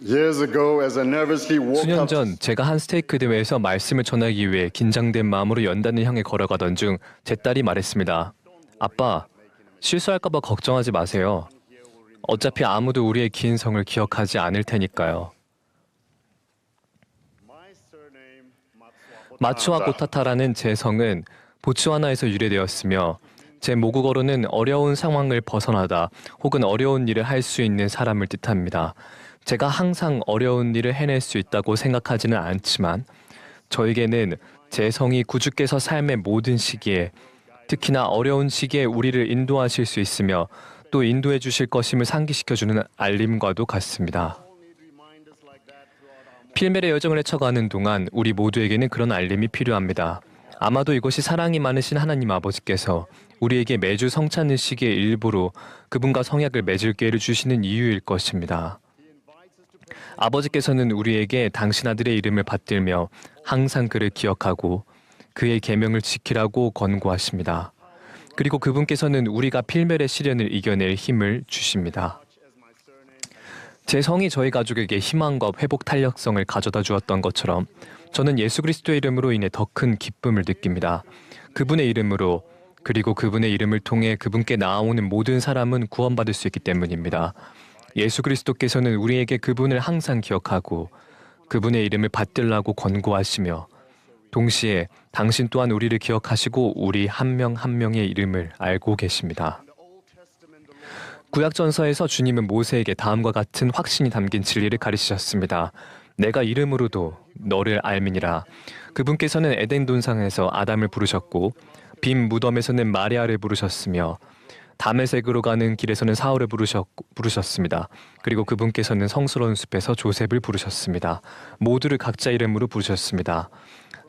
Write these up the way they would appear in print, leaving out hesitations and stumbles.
Years ago, as I nervously walked 수년 up, 전 제가 한 스테이크 대회에서 말씀을 전하기 위해 긴장된 마음으로 연단을 향해 걸어가던 중 제 딸이 말했습니다. 아빠, 실수할까봐 걱정하지 마세요. 어차피 아무도 우리의 긴 성을 기억하지 않을 테니까요. 마츠와 고타타라는 제 성은 보츠와나에서 유래되었으며 제 모국어로는 어려운 상황을 벗어나다 혹은 어려운 일을 할 수 있는 사람을 뜻합니다. 제가 항상 어려운 일을 해낼 수 있다고 생각하지는 않지만 저에게는 제 성이 구주께서 삶의 모든 시기에 특히나 어려운 시기에 우리를 인도하실 수 있으며 또 인도해 주실 것임을 상기시켜주는 알림과도 같습니다. 필멜의 여정을 헤쳐가는 동안 우리 모두에게는 그런 알림이 필요합니다. 아마도 이것이 사랑이 많으신 하나님 아버지께서 우리에게 매주 성찬의 시기의 일부로 그분과 성약을 맺을 기회를 주시는 이유일 것입니다. 아버지께서는 우리에게 당신 아들의 이름을 받들며 항상 그를 기억하고 그의 계명을 지키라고 권고하십니다. 그리고 그분께서는 우리가 필멸의 시련을 이겨낼 힘을 주십니다. 제 성이 저희 가족에게 희망과 회복 탄력성을 가져다 주었던 것처럼 저는 예수 그리스도의 이름으로 인해 더 큰 기쁨을 느낍니다. 그분의 이름으로 그리고 그분의 이름을 통해 그분께 나아오는 모든 사람은 구원받을 수 있기 때문입니다. 예수 그리스도께서는 우리에게 그분을 항상 기억하고 그분의 이름을 받들라고 권고하시며 동시에 당신 또한 우리를 기억하시고 우리 한 명 한 명의 이름을 알고 계십니다. 구약전서에서 주님은 모세에게 다음과 같은 확신이 담긴 진리를 가르치셨습니다. 내가 이름으로도 너를 알미니라. 그분께서는 에덴 동산에서 아담을 부르셨고 빈 무덤에서는 마리아를 부르셨으며 다메섹으로 가는 길에서는 사울을 부르셨습니다. 그리고 그분께서는 성스러운 숲에서 조셉을 부르셨습니다. 모두를 각자 이름으로 부르셨습니다.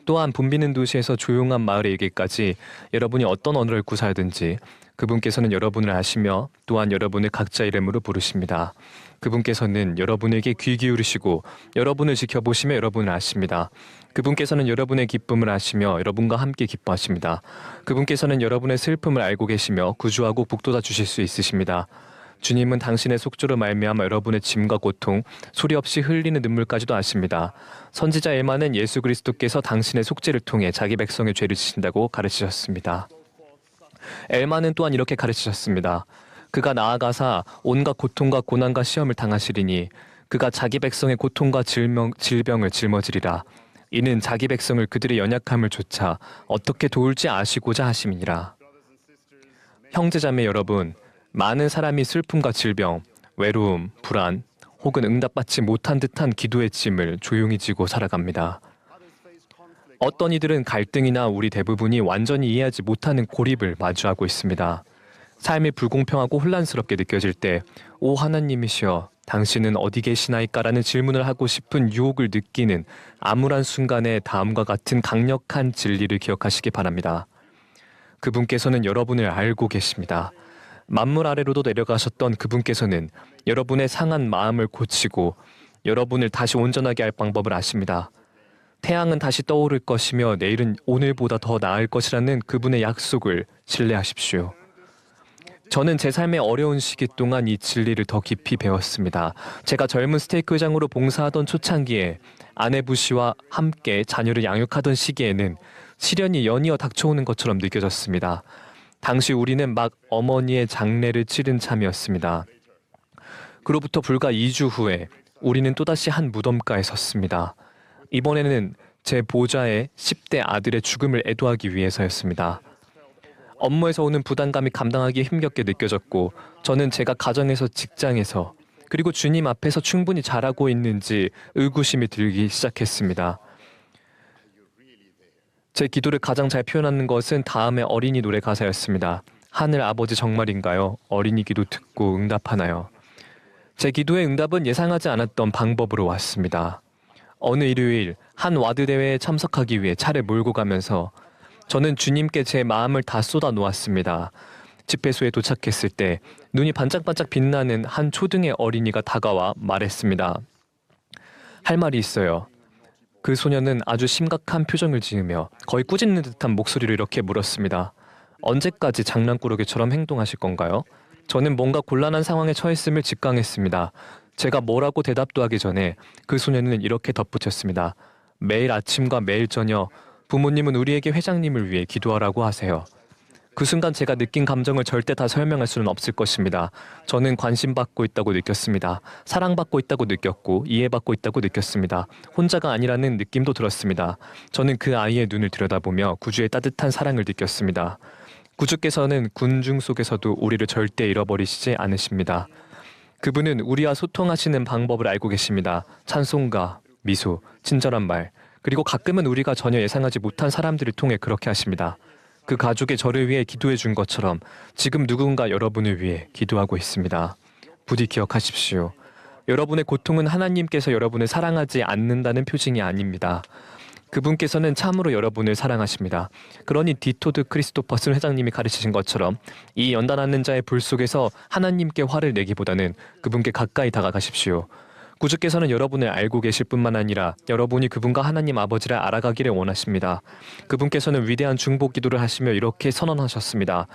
또한 붐비는 도시에서 조용한 마을에 이르기까지 여러분이 어떤 언어를 구사하든지 그분께서는 여러분을 아시며 또한 여러분을 각자 이름으로 부르십니다. 그분께서는 여러분에게 귀 기울이시고 여러분을 지켜보시며 여러분을 아십니다. 그분께서는 여러분의 기쁨을 아시며 여러분과 함께 기뻐하십니다. 그분께서는 여러분의 슬픔을 알고 계시며 구주하고 북돋아 주실 수 있으십니다. 주님은 당신의 속죄로 말미암아 여러분의 짐과 고통, 소리 없이 흘리는 눈물까지도 아십니다. 선지자 엘마는 예수 그리스도께서 당신의 속죄를 통해 자기 백성의 죄를 지신다고 가르치셨습니다. 엘마는 또한 이렇게 가르치셨습니다. 그가 나아가사 온갖 고통과 고난과 시험을 당하시리니 그가 자기 백성의 고통과 질병을 짊어지리라. 이는 자기 백성을 그들의 연약함을 조차 어떻게 도울지 아시고자 하심이니라. 형제자매 여러분, 많은 사람이 슬픔과 질병, 외로움, 불안, 혹은 응답받지 못한 듯한 기도의 짐을 조용히 지고 살아갑니다. 어떤 이들은 갈등이나 우리 대부분이 완전히 이해하지 못하는 고립을 마주하고 있습니다. 삶이 불공평하고 혼란스럽게 느껴질 때, 오 하나님이시여, 당신은 어디 계시나이까라는 질문을 하고 싶은 유혹을 느끼는 암울한 순간에 다음과 같은 강력한 진리를 기억하시기 바랍니다. 그분께서는 여러분을 알고 계십니다. 만물 아래로도 내려가셨던 그분께서는 여러분의 상한 마음을 고치고 여러분을 다시 온전하게 할 방법을 아십니다. 태양은 다시 떠오를 것이며 내일은 오늘보다 더 나을 것이라는 그분의 약속을 신뢰하십시오. 저는 제 삶의 어려운 시기 동안 이 진리를 더 깊이 배웠습니다. 제가 젊은 스테이크 회장으로 봉사하던 초창기에 아내 부시와 함께 자녀를 양육하던 시기에는 시련이 연이어 닥쳐오는 것처럼 느껴졌습니다. 당시 우리는 막 어머니의 장례를 치른 참이었습니다. 그로부터 불과 2주 후에 우리는 또다시 한 무덤가에 섰습니다. 이번에는 제 보좌의 10대 아들의 죽음을 애도하기 위해서였습니다. 업무에서 오는 부담감이 감당하기 힘겹게 느껴졌고 저는 제가 가정에서 직장에서 그리고 주님 앞에서 충분히 잘하고 있는지 의구심이 들기 시작했습니다. 제 기도를 가장 잘 표현하는 것은 다음의 어린이 노래 가사였습니다. 하늘 아버지 정말인가요? 어린이 기도 듣고 응답하나요? 제 기도의 응답은 예상하지 않았던 방법으로 왔습니다. 어느 일요일 한 와드 대회에 참석하기 위해 차를 몰고 가면서 저는 주님께 제 마음을 다 쏟아 놓았습니다. 집회소에 도착했을 때 눈이 반짝반짝 빛나는 한 초등의 어린이가 다가와 말했습니다. 할 말이 있어요. 그 소녀는 아주 심각한 표정을 지으며 거의 꾸짖는 듯한 목소리로 이렇게 물었습니다. 언제까지 장난꾸러기처럼 행동하실 건가요? 저는 뭔가 곤란한 상황에 처했음을 직감했습니다. 제가 뭐라고 대답도 하기 전에 그 소년은 이렇게 덧붙였습니다. 매일 아침과 매일 저녁 부모님은 우리에게 회장님을 위해 기도하라고 하세요. 그 순간 제가 느낀 감정을 절대 다 설명할 수는 없을 것입니다. 저는 관심받고 있다고 느꼈습니다. 사랑받고 있다고 느꼈고 이해받고 있다고 느꼈습니다. 혼자가 아니라는 느낌도 들었습니다. 저는 그 아이의 눈을 들여다보며 구주의 따뜻한 사랑을 느꼈습니다. 구주께서는 군중 속에서도 우리를 절대 잃어버리시지 않으십니다. 그분은 우리와 소통하시는 방법을 알고 계십니다. 찬송가, 미소, 친절한 말, 그리고 가끔은 우리가 전혀 예상하지 못한 사람들을 통해 그렇게 하십니다. 그 가족이 저를 위해 기도해 준 것처럼 지금 누군가 여러분을 위해 기도하고 있습니다. 부디 기억하십시오. 여러분의 고통은 하나님께서 여러분을 사랑하지 않는다는 표징이 아닙니다. 그분께서는 참으로 여러분을 사랑하십니다. 그러니 디토드 크리스토퍼슨 회장님이 가르치신 것처럼 이 연단하는 자의 불 속에서 하나님께 화를 내기보다는 그분께 가까이 다가가십시오. 구주께서는 여러분을 알고 계실 뿐만 아니라 여러분이 그분과 하나님 아버지를 알아가기를 원하십니다. 그분께서는 위대한 중보 기도를 하시며 이렇게 선언하셨습니다.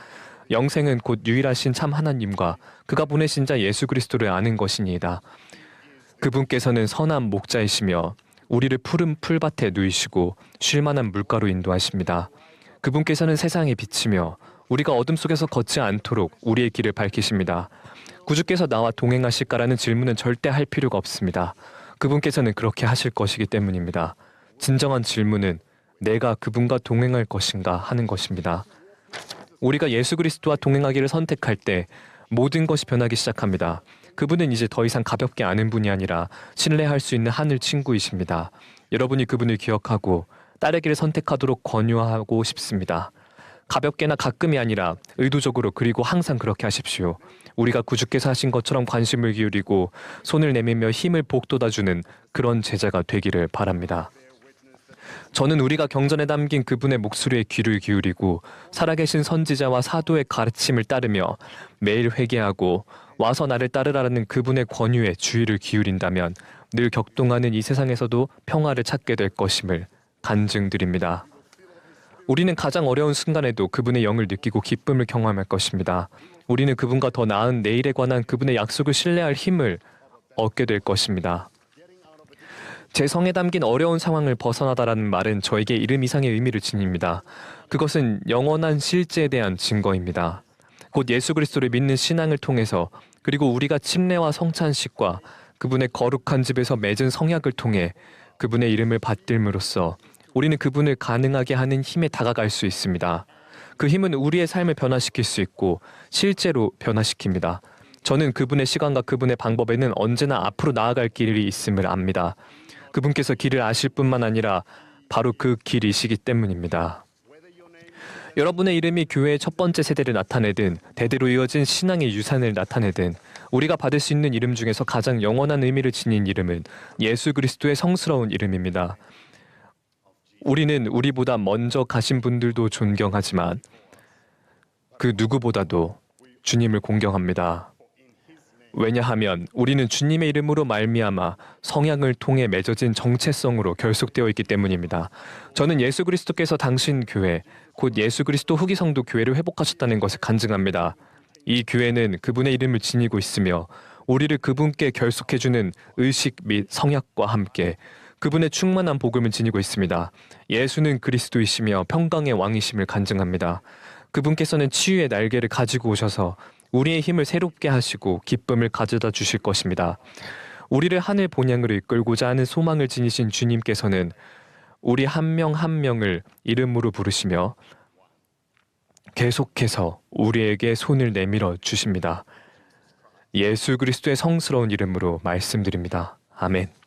영생은 곧 유일하신 참 하나님과 그가 보내신 자 예수 그리스도를 아는 것이니이다. 그분께서는 선한 목자이시며 우리를 푸른 풀밭에 누이시고 쉴만한 물가로 인도하십니다. 그분께서는 세상의 빛이며 우리가 어둠 속에서 걷지 않도록 우리의 길을 밝히십니다. 구주께서 나와 동행하실까라는 질문은 절대 할 필요가 없습니다. 그분께서는 그렇게 하실 것이기 때문입니다. 진정한 질문은 내가 그분과 동행할 것인가 하는 것입니다. 우리가 예수 그리스도와 동행하기를 선택할 때 모든 것이 변하기 시작합니다. 그분은 이제 더 이상 가볍게 아는 분이 아니라 신뢰할 수 있는 하늘 친구이십니다. 여러분이 그분을 기억하고 따르기를 선택하도록 권유하고 싶습니다. 가볍게나 가끔이 아니라 의도적으로 그리고 항상 그렇게 하십시오. 우리가 구주께서 하신 것처럼 관심을 기울이고 손을 내밀며 힘을 북돋아주는 그런 제자가 되기를 바랍니다. 저는 우리가 경전에 담긴 그분의 목소리에 귀를 기울이고 살아계신 선지자와 사도의 가르침을 따르며 매일 회개하고 와서 나를 따르라는 그분의 권유에 주의를 기울인다면 늘 격동하는 이 세상에서도 평화를 찾게 될 것임을 간증드립니다. 우리는 가장 어려운 순간에도 그분의 영을 느끼고 기쁨을 경험할 것입니다. 우리는 그분과 더 나은 내일에 관한 그분의 약속을 신뢰할 힘을 얻게 될 것입니다. 제 성에 담긴 어려운 상황을 벗어나다라는 말은 저에게 이름 이상의 의미를 지닙니다. 그것은 영원한 실제에 대한 증거입니다. 곧 예수 그리스도를 믿는 신앙을 통해서 그리고 우리가 침례와 성찬식과 그분의 거룩한 집에서 맺은 성약을 통해 그분의 이름을 받들므로써 우리는 그분을 가능하게 하는 힘에 다가갈 수 있습니다. 그 힘은 우리의 삶을 변화시킬 수 있고 실제로 변화시킵니다. 저는 그분의 시간과 그분의 방법에는 언제나 앞으로 나아갈 길이 있음을 압니다. 그분께서 길을 아실 뿐만 아니라 바로 그 길이시기 때문입니다. 여러분의 이름이 교회의 첫 번째 세대를 나타내든 대대로 이어진 신앙의 유산을 나타내든 우리가 받을 수 있는 이름 중에서 가장 영원한 의미를 지닌 이름은 예수 그리스도의 성스러운 이름입니다. 우리는 우리보다 먼저 가신 분들도 존경하지만 그 누구보다도 주님을 공경합니다. 왜냐하면 우리는 주님의 이름으로 말미암아 성약을 통해 맺어진 정체성으로 결속되어 있기 때문입니다. 저는 예수 그리스도께서 당신 교회, 곧 예수 그리스도 후기 성도 교회를 회복하셨다는 것을 간증합니다. 이 교회는 그분의 이름을 지니고 있으며 우리를 그분께 결속해주는 의식 및 성약과 함께 그분의 충만한 복음을 지니고 있습니다. 예수는 그리스도이시며 평강의 왕이심을 간증합니다. 그분께서는 치유의 날개를 가지고 오셔서 우리의 힘을 새롭게 하시고 기쁨을 가져다 주실 것입니다. 우리를 하늘 본향으로 이끌고자 하는 소망을 지니신 주님께서는 우리 한 명 한 명을 이름으로 부르시며 계속해서 우리에게 손을 내밀어 주십니다. 예수 그리스도의 성스러운 이름으로 말씀드립니다. 아멘.